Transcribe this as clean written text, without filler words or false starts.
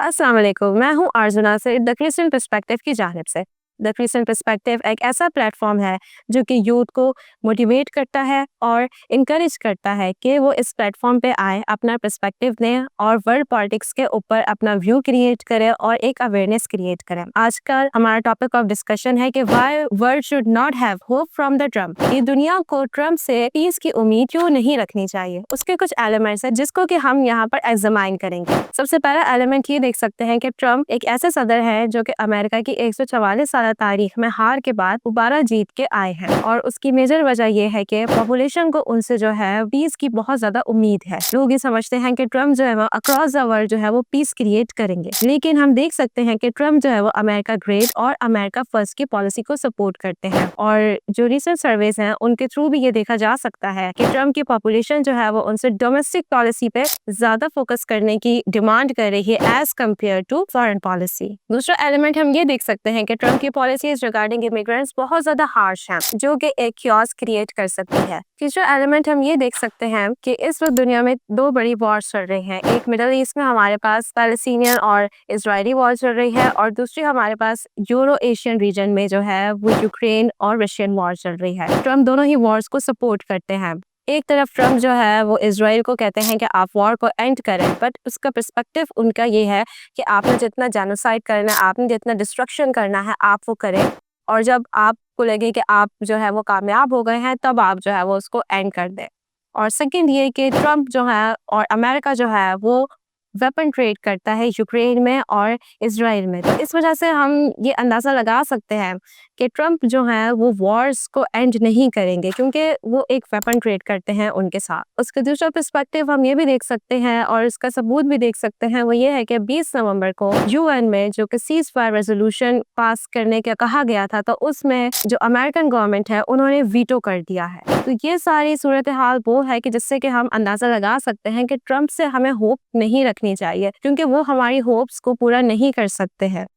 अस्सलाम वालेकुम। मैं हूँ आरज़ू नासिर द क्रिस्चियन पर्सपेक्टिव की जानिब से। द क्रिस्चियन पर्सपेक्टिव एक ऐसा प्लेटफॉर्म है जो कि यूथ को मोटिवेट करता है और इनकरेज करता है कि वो इस प्लेटफॉर्म पे आए, अपना पर्सपेक्टिव दें और वर्ल्ड पॉलिटिक्स के ऊपर अपना व्यू क्रिएट करें और एक अवेयरनेस क्रिएट करें। आजकल हमारा टॉपिक ऑफ डिस्कशन है कि why world should not have hope from the Trump. ये दुनिया को ट्रम्प से पीस की उम्मीद क्यों नहीं रखनी चाहिए। उसके कुछ एलिमेंट्स हैं जिसको कि हम यहाँ पर एग्जामाइन करेंगे। सबसे पहला एलिमेंट ये देख सकते हैं कि ट्रम्प एक ऐसे सदर है जो कि अमेरिका की 144 साल तारीख में हार के बाद दोबारा जीत के आए हैं और उसकी मेजर वजह यह है कि पॉपुलेशन को उनसे जो है पीस की बहुत ज्यादा उम्मीद है। लोग ये समझते हैं कि ट्रम्प जो है वो अक्रॉस द वर्ल्ड जो है वो पीस क्रिएट करेंगे, लेकिन हम देख सकते हैं कि ट्रम्प जो है वो अमेरिका ग्रेट और अमेरिका फर्स्ट की पॉलिसी को सपोर्ट करते हैं। और जो रिसर्च सर्वेस हैं उनके थ्रू भी ये देखा जा सकता है कि ट्रम्प की पॉपुलेशन जो है वो उनसे डोमेस्टिक पॉलिसी पे ज्यादा फोकस करने की डिमांड कर रही है as compare to foreign policy. दूसरा एलिमेंट हम ये देख सकते हैं कि ट्रम्प की पॉलिसीज रिगार्डिंग इमिग्रेंट्स बहुत ज्यादा हार्श हैं, जो कि एक क्योस क्रिएट कर सकती है। तीसरा एलिमेंट हम ये देख सकते हैं कि इस वक्त दुनिया में दो बड़ी वॉर्स चल रही हैं। एक मिडल ईस्ट में हमारे पास पैलेस्टीनियन और इजरायली वॉर चल रही है और दूसरी हमारे पास यूरो एशियन रीजन में जो है वो यूक्रेन और रशियन वॉर चल रही है। ट्रम्प दोनों ही वॉर्स को सपोर्ट करते हैं। एक तरफ ट्रम्प जो है वो इजराइल को कहते हैं कि आप वॉर को एंड करें, बट उसका पर्सपेक्टिव उनका ये है कि आपने जितना जेनोसाइड करना है, आपने जितना डिस्ट्रक्शन करना है, आप वो करें और जब आपको लगे कि आप जो है वो कामयाब हो गए हैं तब आप जो है वो उसको एंड कर दें। और सेकंड ये कि ट्रम्प जो है और अमेरिका जो है वो वेपन ट्रेड करता है यूक्रेन में और इजराइल में। तो इस वजह से हम ये अंदाज़ा लगा सकते हैं कि ट्रम्प जो है वो वॉर्स को एंड नहीं करेंगे क्योंकि वो एक वेपन ट्रेड करते हैं उनके साथ। उसका दूसरा पर्सपेक्टिव हम ये भी देख सकते हैं और इसका सबूत भी देख सकते हैं, वो ये है कि 20 नवंबर को यूएन में जो कि सीज फायर रेजोल्यूशन पास करने का कहा गया था, तो उसमें जो अमेरिकन गवर्नमेंट है उन्होंने वीटो कर दिया है। तो ये सारी सूरत हाल वो है कि जिससे कि हम अंदाज़ा लगा सकते हैं कि ट्रम्प से हमें होप नहीं रखनी चाहिए क्योंकि वो हमारी होप्स को पूरा नहीं कर सकते हैं।